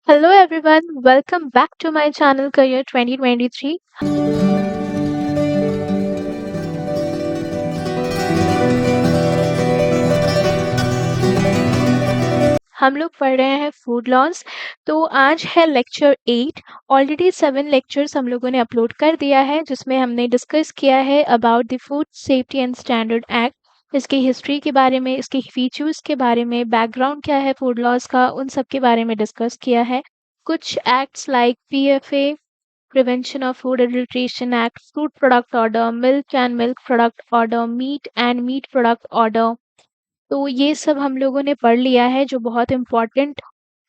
Hello everyone, welcome back to my channel Career 2023। हम लोग पढ़ रहे हैं फूड लॉज। तो आज है लेक्चर 8। ऑलरेडी 7 लेक्चर्स हम लोगों ने अपलोड कर दिया है जिसमें हमने डिस्कस किया है about the food safety and standard act, इसकी हिस्ट्री के बारे में, इसके फीचर्स के बारे में, बैकग्राउंड क्या है फूड लॉज का, उन सब के बारे में डिस्कस किया है। कुछ acts like PFA, Prevention of Food Adulteration Act, Food Product Order, Milk and Milk Product Order, Meat and Meat Product Order, तो ये सब हम लोगों ने पढ़ लिया है जो बहुत इम्पोर्टेंट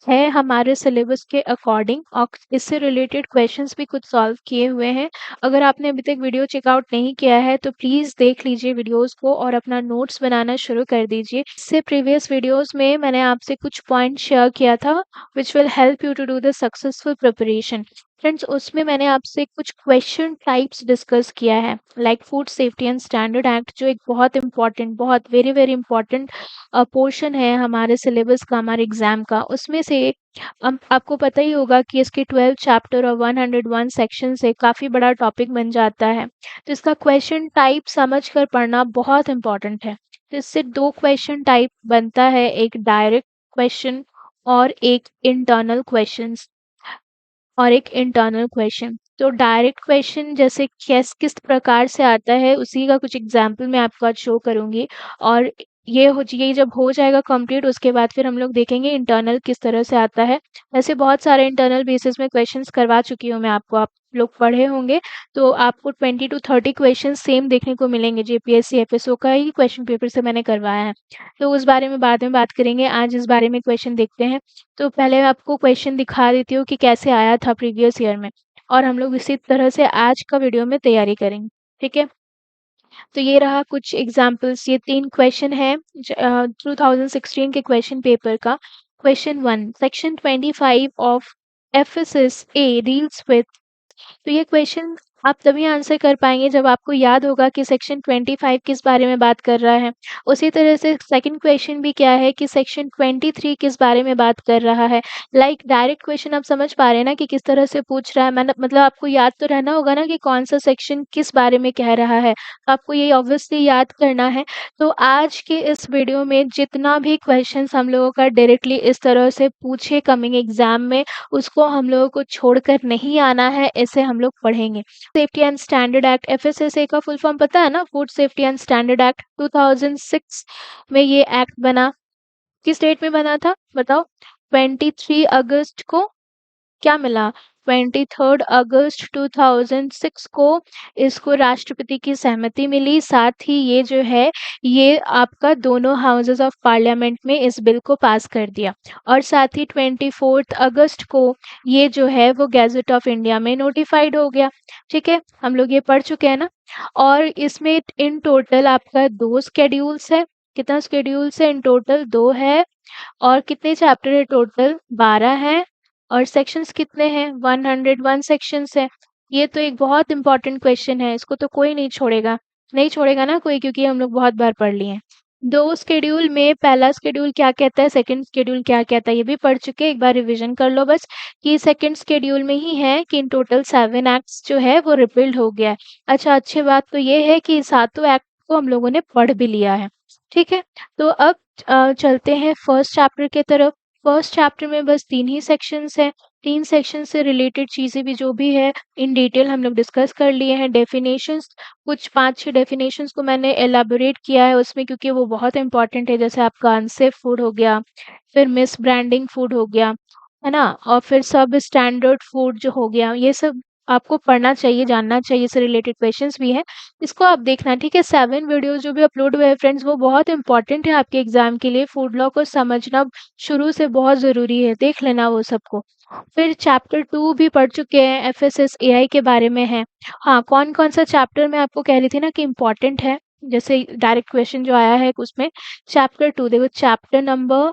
है हमारे सिलेबस के अकॉर्डिंग, और इससे रिलेटेड क्वेश्चंस भी कुछ सॉल्व किए हुए हैं। अगर आपने अभी तक वीडियो चेकआउट नहीं किया है तो प्लीज़ देख लीजिए वीडियोस को और अपना नोट्स बनाना शुरू कर दीजिए। इससे प्रीवियस वीडियोस में मैंने आपसे कुछ पॉइंट शेयर किया था which will help you to do the successful preparation. Friends, उसमें मैंने आपसे कुछ क्वेश्चन टाइप्स डिस्कस किया है like food safety and standard act, जो एक बहुत इंपॉर्टेंट, बहुत वेरी वेरी इंपॉर्टेंट पोर्शन है हमारे सिलेबस का, हमारे एग्जाम का। उसमें से आपको पता ही होगा कि इसके 12 चैप्टर और 101 सेक्शन से काफ़ी बड़ा टॉपिक बन जाता है, तो इसका क्वेश्चन टाइप समझ कर पढ़ना बहुत इंपॉर्टेंट है। तो इससे दो क्वेश्चन टाइप बनता है, एक डायरेक्ट क्वेश्चन और एक इंटरनल क्वेश्चन। तो डायरेक्ट क्वेश्चन जैसे किस प्रकार से आता है उसी का कुछ एग्जाम्पल मैं आपको आज शो करूंगी। और ये जब हो जाएगा कंप्लीट उसके बाद फिर हम लोग देखेंगे इंटरनल किस तरह से आता है। वैसे बहुत सारे इंटरनल बेसिस में क्वेश्चंस करवा चुकी हूँ मैं आपको, आप लोग पढ़े होंगे। तो आपको 20 to 30 क्वेश्चन सेम देखने को मिलेंगे, जेपीएससी एफएसओ का ही क्वेश्चन पेपर से मैंने करवाया है। तो उस बारे में बाद में बात करेंगे, आज इस बारे में क्वेश्चन देखते हैं। तो पहले मैं आपको क्वेश्चन दिखा देती हूँ कि कैसे आया था प्रीवियस ईयर में, और हम लोग इसी तरह से आज का वीडियो में तैयारी करेंगे। ठीक है, तो ये रहा कुछ एग्जाम्पल्स। ये 3 क्वेश्चन है 2016 के क्वेश्चन पेपर का। Question 1, section 25 of FSS A deals with. तो ये क्वेश्चन आप तभी आंसर कर पाएंगे जब आपको याद होगा कि सेक्शन 25 किस बारे में बात कर रहा है। उसी तरह से सेकंड क्वेश्चन भी क्या है कि सेक्शन 23 किस बारे में बात कर रहा है। लाइक डायरेक्ट क्वेश्चन आप समझ पा रहे हैं ना कि किस तरह से पूछ रहा है, मतलब आपको याद तो रहना होगा ना कि कौन सा सेक्शन किस बारे में कह रहा है, तो आपको ये ऑब्वियसली याद करना है। तो आज के इस वीडियो में जितना भी क्वेश्चन हम लोगों का डायरेक्टली इस तरह से पूछे कमिंग एग्जाम में, उसको हम लोगों को छोड़कर नहीं आना है, ऐसे हम लोग पढ़ेंगे। Safety and standard act, FSSA का फुल फॉर्म पता है ना, food safety and standard act 2006 में ये एक्ट बना। किस डेट में बना था बताओ? 23 अगस्त को क्या मिला? 23 अगस्त 2006 को इसको राष्ट्रपति की सहमति मिली। साथ ही ये जो है ये आपका दोनों हाउसेस ऑफ पार्लियामेंट में इस बिल को पास कर दिया, और साथ ही 24 अगस्त को ये जो है वो गैजेट ऑफ इंडिया में नोटिफाइड हो गया। ठीक है, हम लोग ये पढ़ चुके हैं ना। और इसमें इन टोटल आपका 2 स्केड्यूल्स है। कितना स्केड्यूल्स है? इन टोटल 2 है। और कितने चैप्टर है? टोटल 12 है। और सेक्शंस कितने हैं? 101 सेक्शंस है। ये तो एक बहुत इंपॉर्टेंट क्वेश्चन है, इसको तो कोई नहीं छोड़ेगा, नहीं छोड़ेगा ना कोई, क्योंकि हम लोग बहुत बार पढ़ लिए हैं। 2 स्केड्यूल में पहला स्केड्यूल क्या कहता है, सेकंड स्केड्यूल क्या कहता है, ये भी पढ़ चुके हैं। एक बार रिवीजन कर लो बस कि सेकंड स्केड्यूल में ही है कि इन टोटल 7 एक्ट्स जो है वो रिपील्ड हो गया है। अच्छा, अच्छी बात तो ये है कि सातों एक्ट को हम लोगों ने पढ़ भी लिया है। ठीक है, तो अब चलते हैं फर्स्ट चैप्टर के तरफ। फर्स्ट चैप्टर में बस 3 ही सेक्शंस हैं। 3 सेक्शन से रिलेटेड चीज़ें भी जो भी है इन डिटेल हम लोग डिस्कस कर लिए हैं। डेफिनेशंस, कुछ 5-6 डेफिनेशंस को मैंने एलाबोरेट किया है उसमें, क्योंकि वो बहुत इंपॉर्टेंट है। जैसे आपका अनसेफ फूड हो गया, फिर मिस ब्रांडिंग फूड हो गया, है ना, और फिर सब स्टैंडर्ड फूड जो हो गया, ये सब आपको पढ़ना चाहिए, जानना चाहिए। इससे रिलेटेड क्वेश्चंस भी हैं, इसको आप देखना। ठीक है, 7 वीडियोस जो भी अपलोड हुए हैं फ्रेंड्स वो बहुत इंपॉर्टेंट है आपके एग्जाम के लिए। फूड लॉ को समझना शुरू से बहुत ज़रूरी है, देख लेना वो सबको। फिर चैप्टर 2 भी पढ़ चुके हैं, एफएसएस एआई के बारे में है। हाँ, कौन कौन सा चैप्टर मैं आपको कह रही थी ना कि इम्पोर्टेंट है, जैसे डायरेक्ट क्वेश्चन जो आया है उसमें चैप्टर 2 देखो, चैप्टर नंबर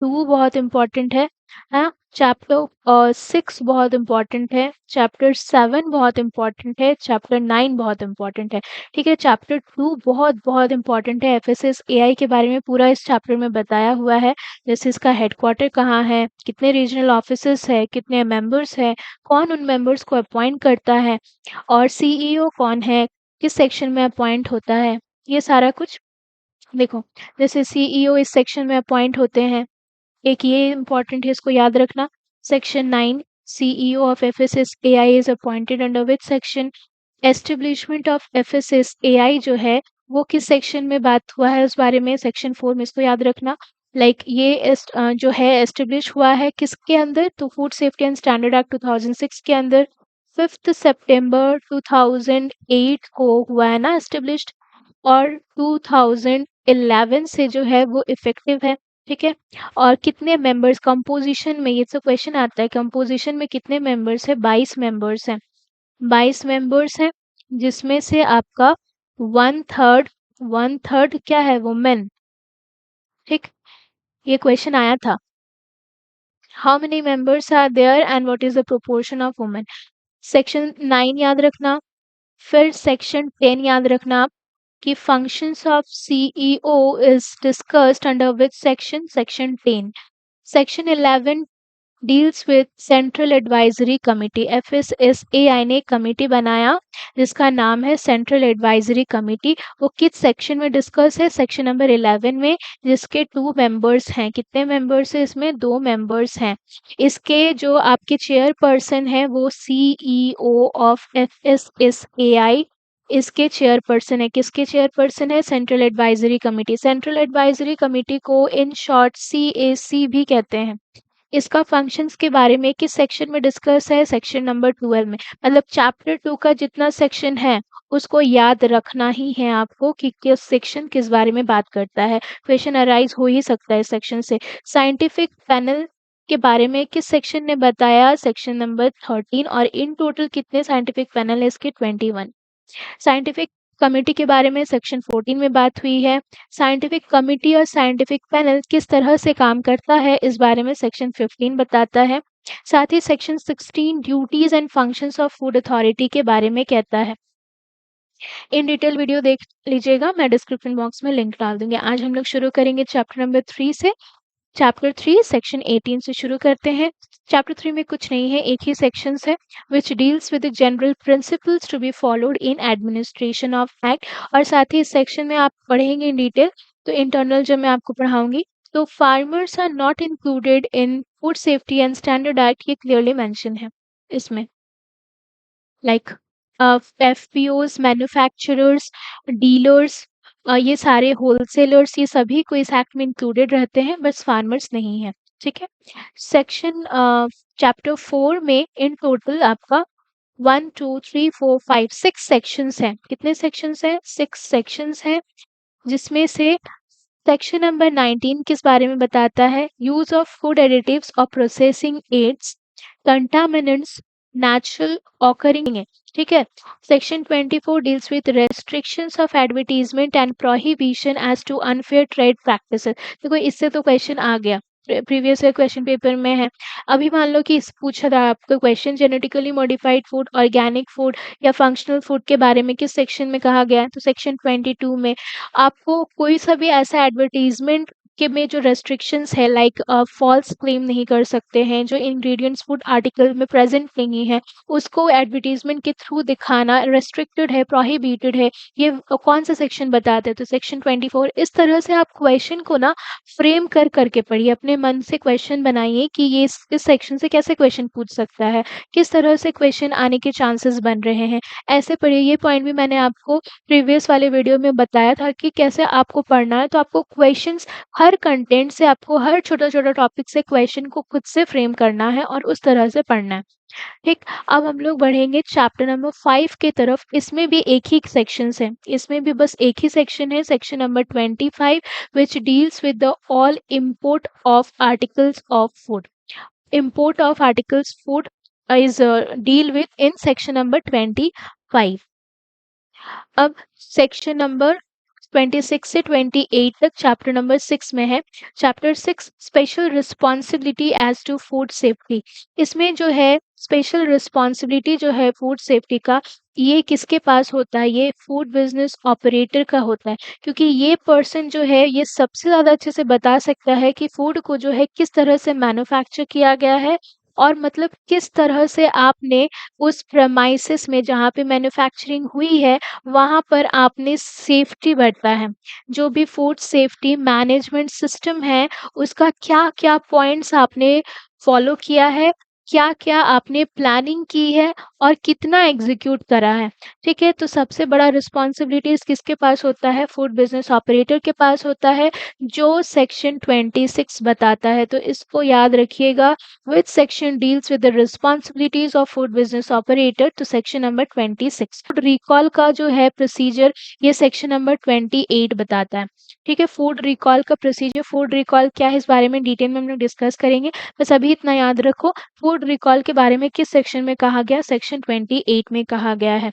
2 बहुत इम्पोर्टेंट है। हाँ, चैप्टर 6 बहुत इम्पोर्टेंट है, चैप्टर 7 बहुत इम्पोर्टेंट है, चैप्टर 9 बहुत इम्पोर्टेंट है। ठीक है, चैप्टर 2 बहुत बहुत इम्पोर्टेंट है। एफएसएस एआई के बारे में पूरा इस चैप्टर में बताया हुआ है, जैसे इसका हेडक्वार्टर कहाँ है, कितने रीजनल ऑफिसेस है, कितने मेंबर्स है, कौन उन मेंबर्स को अपॉइंट करता है, और सीईओ कौन है, किस सेक्शन में अपॉइंट होता है, ये सारा कुछ देखो। जैसे सीईओ इस सेक्शन में अपॉइंट होते हैं, एक ये इम्पोर्टेंट है, इसको याद रखना। Section 9, CEO of FSS AI is appointed under which section. Establishment of FSS AI जो है वो किस सेक्शन में बात हुआ है उस बारे में, सेक्शन 4 में, इसको याद रखना। लाइक ये जो है एस्टेब्लिश हुआ है किसके अंदर, तो food safety and standard act 2006 के अंदर 5 सितंबर 2008 को हुआ है ना एस्टेब्लिश्ड, और 2011 से जो है वो इफेक्टिव है। ठीक है, और कितने मेंबर्स कंपोजिशन में, ये तो क्वेश्चन आता है, कंपोजिशन में कितने मेंबर्स है, 22 मेंबर्स हैं। 22 मेंबर्स हैं, जिसमें से आपका वन थर्ड क्या है, वुमेन। ठीक, ये क्वेश्चन आया था, how many members are there and what is the proportion of women. Section 9 याद रखना, फिर सेक्शन 10 याद रखना आप, कि functions of CEO is discussed under which section? Section 10. Section 11 deals with Central Advisory Committee. FSSAI ने कमिटी बनाया जिसका नाम है सेंट्रल एडवाइजरी कमिटी। वो किस सेक्शन में डिस्कस है, सेक्शन नंबर 11 में, जिसके 2 मेंबर्स हैं। कितने मेंबर्स हैं इसमें, 2 मेंबर्स हैं। इसके जो आपके चेयरपर्सन है वो सीईओ ऑफ एफएसएसएआई इसके चेयरपर्सन है। किसके चेयरपर्सन है, central advisory committee. Central advisory committee को इन शॉर्ट सीएसी भी कहते हैं। इसका फंक्शंस के बारे में किस सेक्शन में डिस्कस है, सेक्शन नंबर 12 में। मतलब चैप्टर 2 का जितना सेक्शन है उसको याद रखना ही है आपको कि किस सेक्शन किस बारे में बात करता है। क्वेश्चन अराइज हो ही सकता है सेक्शन से। साइंटिफिक पैनल के बारे में किस सेक्शन ने बताया, सेक्शन नंबर 13, और इन टोटल कितने साइंटिफिक पैनल है इसके, 21। साइंटिफिक कमिटी के बारे में सेक्शन 14 में बात हुई है। साइंटिफिक कमिटी और साइंटिफिक पैनल किस तरह से काम करता है इस बारे में सेक्शन 15 बताता है। साथ ही section 16 duties and functions of food authority के बारे में कहता है। इन डिटेल वीडियो देख लीजिएगा, मैं डिस्क्रिप्शन बॉक्स में लिंक डाल दूंगी। आज हम लोग शुरू करेंगे चैप्टर नंबर 3 से। चैप्टर 3 सेक्शन 18 से शुरू करते हैं। चैप्टर 3 में कुछ नहीं है, एक ही सेक्शंस है, which deals with the general principles to be followed in administration of act. और साथ ही इस सेक्शन में आप पढ़ेंगे इन डिटेल, तो इंटरनल जब मैं आपको पढ़ाऊंगी तो farmers are not included in food safety and standard act, ये क्लियरली मेंशन है इसमें। लाइक एफपीओज, मैन्युफैक्चरर्स, डीलर्स, ये सारे होलसेलर्स, ये सभी को इस एक्ट में इंक्लूडेड रहते हैं, बस फार्मर्स नहीं है। ठीक है, सेक्शन चैप्टर 4 में इन टोटल आपका 1 2 3 4 5 6 सेक्शंस हैं। कितने सेक्शंस हैं, 6 सेक्शंस हैं, जिसमें से सेक्शन नंबर 19 किस बारे में बताता है, यूज ऑफ फूड एडिटिव्स और processing aids, contaminants, natural occurring है। ठीक है, section 24 deals with restrictions of advertisement and prohibition as to unfair trade practices. देखो इससे तो क्वेश्चन आ गया, प्रीवियस ईयर क्वेश्चन पेपर में है। अभी मान लो कि पूछा था आपको question, genetically modified food, organic food या फंक्शनल फूड के बारे में किस सेक्शन में कहा गया है, तो सेक्शन 22 में। आपको कोई सा भी ऐसा एडवर्टीजमेंट के में जो रेस्ट्रिक्शंस है, लाइक फॉल्स क्लेम नहीं कर सकते हैं, जो इंग्रेडिएंट्स फूड आर्टिकल में प्रेजेंट नहीं है उसको एडवर्टीजमेंट के थ्रू दिखाना रेस्ट्रिक्टेड है, प्रोहिबिटेड है। ये कौन सा सेक्शन बताते हैं, तो सेक्शन 24। इस तरह से आप क्वेश्चन को ना फ्रेम कर करके पढ़िए, अपने मन से क्वेश्चन बनाइए कि ये इस सेक्शन से कैसे क्वेश्चन पूछ सकता है, किस तरह से क्वेश्चन आने के चांसेस बन रहे हैं, ऐसे पढ़िए। ये पॉइंट भी मैंने आपको प्रीवियस वाले वीडियो में बताया था कि कैसे आपको पढ़ना है। तो आपको क्वेश्चंस, हर कंटेंट से आपको हर छोटा छोटा टॉपिक से क्वेश्चन को खुद से फ्रेम करना है और उस तरह से पढ़ना है। ठीक, अब हम लोग बढ़ेंगे चैप्टर नंबर 5 की तरफ। इसमें भी एक ही सेक्शन है, इसमें भी बस एक ही सेक्शन है, section number 25, which deals with the all import of articles of food. Import of articles food is deal with in section number 25। अब सेक्शन नंबर 26 से 28 तक चैप्टर नंबर 6 में है। Chapter 6 special responsibility as to food safety. इसमें जो है special responsibility जो है फूड सेफ्टी का, ये किसके पास होता है? ये फूड बिजनेस ऑपरेटर का होता है, क्योंकि ये पर्सन जो है ये सबसे ज़्यादा अच्छे से बता सकता है कि फूड को जो है किस तरह से मैन्युफैक्चर किया गया है, और मतलब किस तरह से आपने उस प्रेमाइसेस में जहाँ पे मैन्युफैक्चरिंग हुई है वहाँ पर आपने सेफ्टी बरता है। जो भी फूड सेफ्टी मैनेजमेंट सिस्टम है उसका क्या-क्या पॉइंट्स आपने फॉलो किया है, क्या-क्या आपने प्लानिंग की है और कितना एग्ज़ीक्यूट करा है। ठीक है? तो सबसे बड़ा रिस्पॉन्सिबिलिटीज़ किसके पास होता है? फूड बिज़नेस ऑपरेटर के पास होता है, जो सेक्शन 26 बताता है। तो इसको याद रखिएगा, which section deals with the responsibilities of food business operator? तो सेक्शन नंबर 26। फूड रिकॉल का जो है प्रोसीजर, ये सेक्शन नंबर 28 बताता है। ठीक है? फूड रिकॉल का प्रोसीजर, फूड रिकॉल क्या है इस बारे में डिटेल में हम लोग डिस्कस करेंगे। बस अभी इतना याद रखो, फूड रिकॉल के बारे में किस सेक्शन में कहा गया? सेक्शन 28 में कहा गया है।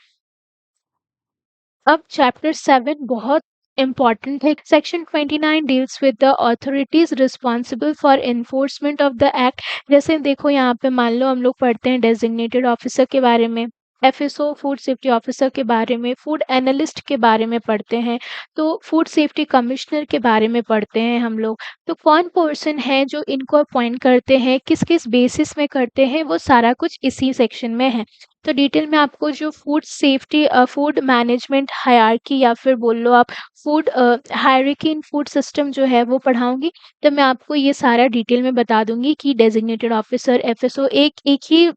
अब चैप्टर 7 बहुत इम्पॉर्टेंट है। Section 29 deals with the authorities responsible for enforcement of the act. जैसे देखो यहाँ पे मान लो हम लोग पढ़ते हैं डेजिग्नेटेड ऑफिसर के बारे में, एफएसओ फूड सेफ्टी ऑफिसर के बारे में, फूड एनालिस्ट के बारे में पढ़ते हैं, तो फूड सेफ्टी कमिश्नर के बारे में पढ़ते हैं हम लोग। तो कौन पर्सन है जो इनको अपॉइंट करते हैं, किस किस बेसिस में करते हैं, वो सारा कुछ इसी सेक्शन में है। तो डिटेल में आपको जो food safety food management hierarchy या फिर बोल लो आप food hierarchy in food system जो है वो पढ़ाऊंगी। तो मैं आपको ये सारा डिटेल में बता दूंगी कि डेजिग्नेटेड ऑफिसर एफएसओ एक एक ही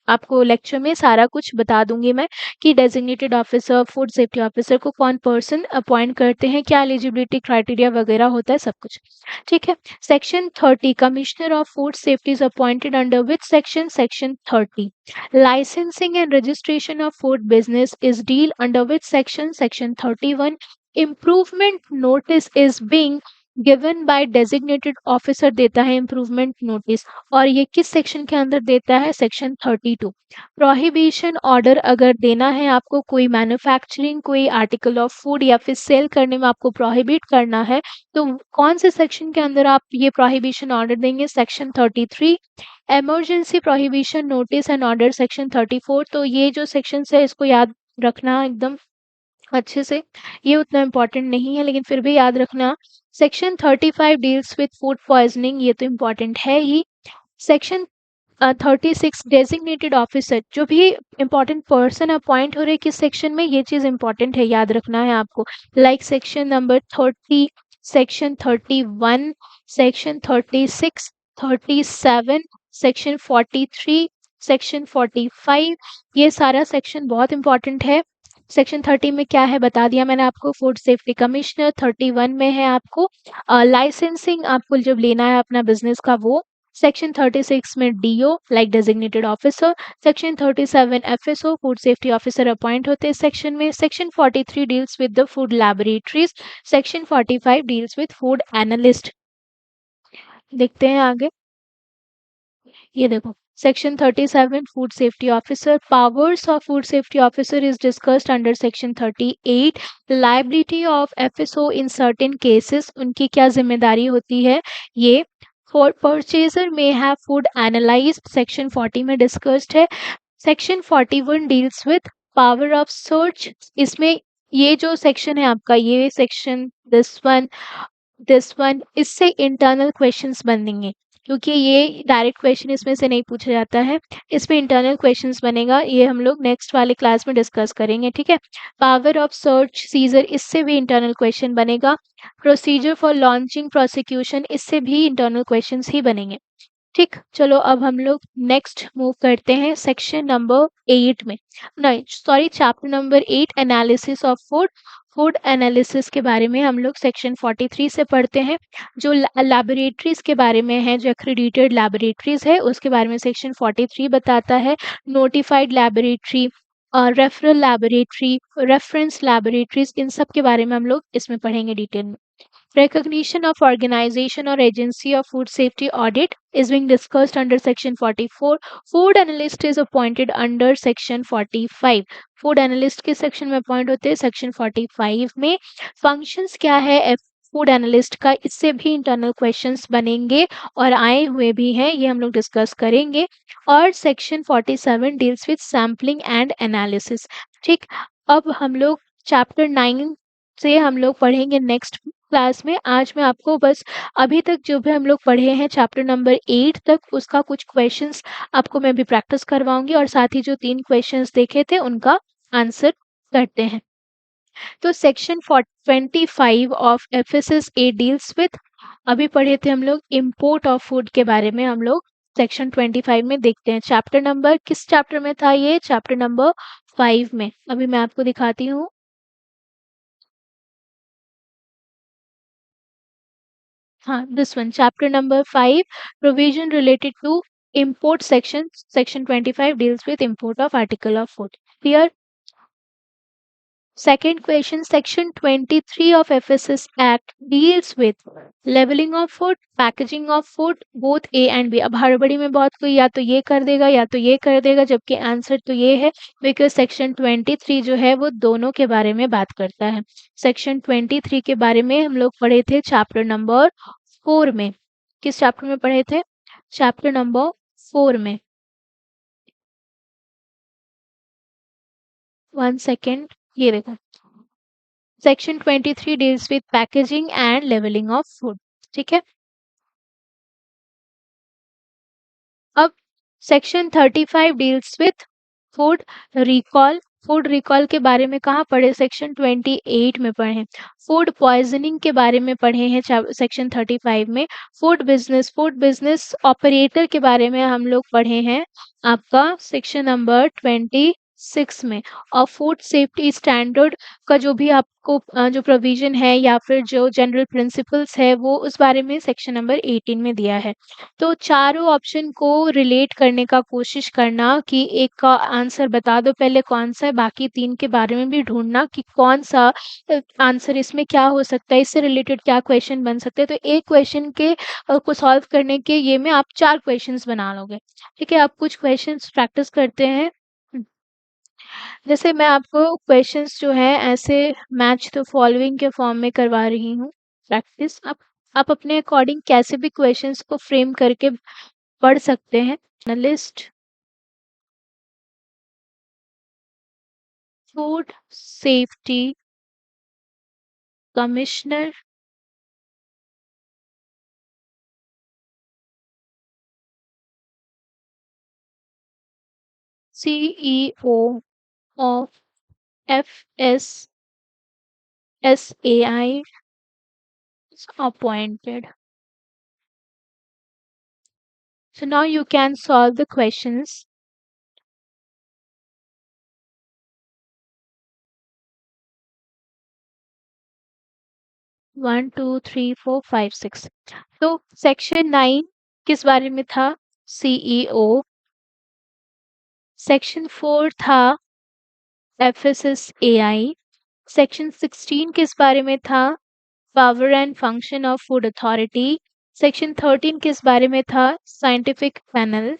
आपको लेक्चर में सारा कुछ बता दूंगी मैं कि designated officer food safety officer को कौन पर्सन अपॉइंट करते हैं, क्या एलिजिबिलिटी क्राइटेरिया वगैरह होता है, सब कुछ। ठीक है। Section 30 commissioner of food safety is appointed under which section? Section 30। licensing and registration of food business is deal under which section? Section 31. Improvement notice is being given by designated officer देता है improvement notice, और ये किस section के अंदर देता है? Section 32। Prohibition order अगर देना है आपको, कोई मैन्युफैक्चरिंग कोई आर्टिकल ऑफ फूड या फिर सेल करने में आपको प्रोहिबिट करना है, तो कौन से सेक्शन के अंदर आप ये प्रोहिबिशन ऑर्डर देंगे? Section 33। Emergency prohibition notice and order section 34। तो ये जो सेक्शन है इसको याद रखना एकदम अच्छे से, ये उतना इम्पोर्टेंट नहीं है लेकिन फिर भी याद रखना। Section 35 deals with food poisoning, ये तो इम्पोर्टेंट है ही। सेक्शन 36 डेजिग्नेटेड ऑफिसर, जो भी इम्पोर्टेंट पर्सन अपॉइंट हो रहे किस सेक्शन में, ये चीज इम्पोर्टेंट है, याद रखना है आपको। Like section number 30, section 31, section 36, 37, section 43, section 45, ये सारा सेक्शन बहुत इंपॉर्टेंट है। सेक्शन 30 में क्या है बता दिया मैंने आपको, फूड सेफ्टी कमिश्नर। 31 में है आपको लाइसेंसिंग, आपको जब लेना है अपना बिजनेस का वो। सेक्शन 36 में DO like designated officer. Section 37 FSO food safety officer appoint होते हैं सेक्शन में। Section 43 deals with the food laboratories. Section 45 deals with food analyst. देखते हैं आगे, ये देखो section 37 food safety officer, powers of food safety officer is discussed under section 38। Liability of FSO in certain cases, उनकी क्या जिम्मेदारी होती है ये। For purchaser may have food analysed, section 40 में डिस्कस्ड है। Section 41 deals with power of search, इसमें ये जो सेक्शन है आपका, ये सेक्शन दिस वन इससे इंटरनल क्वेश्चंस बनेंगे, क्योंकि ये डायरेक्ट क्वेश्चन इसमें से नहीं पूछा जाता है, इसमें इंटरनल क्वेश्चंस बनेगा, ये हम लोग नेक्स्ट वाले क्लास में डिस्कस करेंगे। ठीक है। पावर ऑफ सर्च सीजर, इससे भी इंटरनल क्वेश्चन बनेगा। प्रोसीजर फॉर लॉन्चिंग प्रोसिक्यूशन, इससे भी इंटरनल क्वेश्चंस ही बनेंगे। ठीक, चलो अब हम लोग नेक्स्ट मूव करते हैं सेक्शन नंबर 8 में, नहीं sorry chapter number 8 analysis of food. Food analysis के बारे में हम लोग सेक्शन 43 से पढ़ते हैं। जो लैबोरेटरीज के बारे में है, जो एक्रेडिटेड लैबोरेटरीज है उसके बारे में सेक्शन 43 बताता है। नोटिफाइड लैबोरेटरी और रेफरल लैबोरेटरी, रेफरेंस लैबोरेटरीज, इन सब के बारे में हम लोग इसमें पढ़ेंगे डिटेल में। Recognition of organization or agency of food safety audit is being discussed under section 44. Food analyst is appointed under section 45. Food analyst किस सेक्शन में अपॉइंट होते हैं? सेक्शन 45 में. फंक्शंस क्या है फूड एनालिस्ट का? इससे भी इंटरनल क्वेश्चंस बनेंगे और आए हुए भी हैं, ये हम लोग डिस्कस करेंगे. और section 47 deals with sampling and analysis. ठीक, अब हम लोग चैप्टर 9 से हम लोग पढ़ेंगे नेक्स्ट क्लास में. आज मैं आपको बस अभी तक जो भी हम लोग पढ़े हैं चैप्टर नंबर 8 तक उसका कुछ क्वेश्चंस आपको मैं भी प्रैक्टिस करवाऊंगी और साथ ही जो 3 क्वेश्चंस देखे थे उनका आंसर करते हैं. तो section 25 of FSS A deals with, अभी पढ़े थे हम लोग इंपोर्ट ऑफ फूड के बारे में. हम लोग सेक्शन 25 में देखते हैं. चैप्टर नंबर किस चैप्टर में था? ये चैप्टर नंबर 5 में. अभी मैं आपको दिखाती हूँ. हाँ, this one, chapter number 5, provision related to import section. Section 25 deals with import of article of food. Clear? Second question, section 23 of FSS Act deals with leveling of food, packaging of food, both A and B. अब हड़बड़ी में बहुत कोई या तो ये कर देगा या तो ये कर देगा, जबकि आंसर तो ये है, बिकॉज सेक्शन 23 जो है वो दोनों के बारे में बात करता है. सेक्शन 23 के बारे में हम लोग पढ़े थे चैप्टर नंबर 4 में. किस चैप्टर में पढ़े थे? चैप्टर नंबर 4 में. 1 सेकेंड, ये देखो. Section 23 deals with packaging and labelling of food. ठीक है. अब section 35 deals with food recall. Food recall के बारे में कहाँ पढ़े? सेक्शन 28 में पढ़े. फूड पॉइजनिंग के बारे में पढ़े हैं सेक्शन 35 में. फूड बिजनेस ऑपरेटर के बारे में हम लोग पढ़े हैं आपका सेक्शन नंबर 26 में. और फूड सेफ्टी स्टैंडर्ड का जो भी आपको जो प्रोविजन है या फिर जो जनरल प्रिंसिपल्स है वो उस बारे में सेक्शन नंबर 18 में दिया है. तो चारों ऑप्शन को रिलेट करने का कोशिश करना कि एक का आंसर बता दो पहले कौन सा है, बाकी 3 के बारे में भी ढूंढना कि कौन सा आंसर इसमें क्या हो सकता है, इससे रिलेटेड क्या क्वेश्चन बन सकते हैं. तो एक क्वेश्चन के को सॉल्व करने के ये में आप 4 क्वेश्चंस बना लोगे. ठीक है, आप कुछ क्वेश्चंस प्रैक्टिस करते हैं. जैसे मैं आपको क्वेश्चंस जो है ऐसे मैच द फॉलोइंग के फॉर्म में करवा रही हूँ प्रैक्टिस. आप अपने अकॉर्डिंग कैसे भी क्वेश्चंस को फ्रेम करके पढ़ सकते हैं. Analyst, food safety commissioner, CEO of FSSAI is appointed. So now you can solve the questions. One two three four five six. तो सेक्शन 9 किस बारे में था? CEO. सेक्शन 4 था FSSAI. सेक्शन 16 किस बारे में था? Power and function of food authority. Section 13 किस बारे में था? Scientific panel.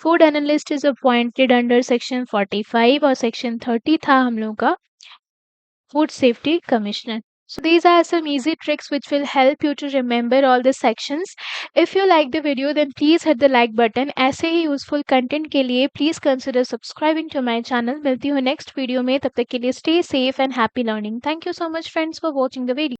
Food analyst is appointed under section 45 और सेक्शन 30 था हम लोग का food safety commissioner. So these are some easy tricks which will help you to remember all the sections. If you like the video then please hit the like button. ऐसे ही useful content के लिए please consider subscribing to my channel. मिलती हूँ next video में, तब तक के लिए stay safe and happy learning. Thank you so much friends for watching the video.